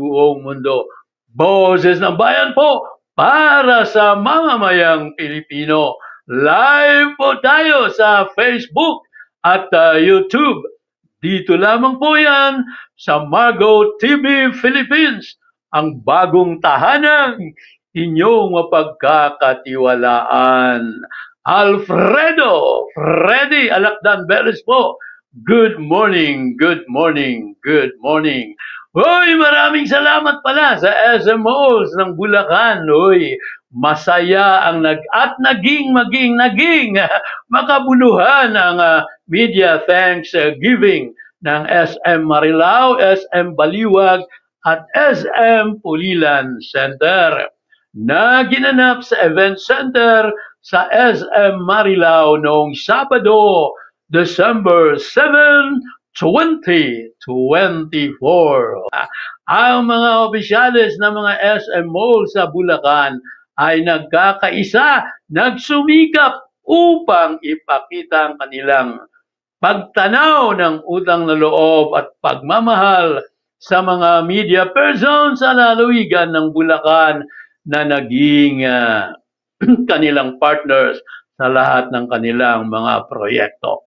buong mundo. Boses ng Bayan po para sa mamamayang Pilipino. Live po tayo sa Facebook at YouTube. Dito lamang po yan sa Margo TV Philippines, ang bagong tahanang inyong mapagkakatiwalaan. Alfredo Freddy Alakdan Beres po. Good morning, good morning, good morning. Hoy, maraming salamat pala sa SM Malls ng Bulacan. Hoy, masaya ang naging makabuluhan ang media Thanksgiving ng SM Marilao, SM Baliwag at SM Pulilan Center na ginanap sa Event Center sa SM Marilao noong Sabado, December 7, 2024. Ang mga opisyalis ng mga SM Mall sa Bulacan ay nagkakaisa, nagsumikap upang ipakita ang kanilang pagtanaw ng utang na loob at pagmamahal sa mga media persons sa lalawigan ng Bulacan na naging kanilang partners sa lahat ng kanilang mga proyekto.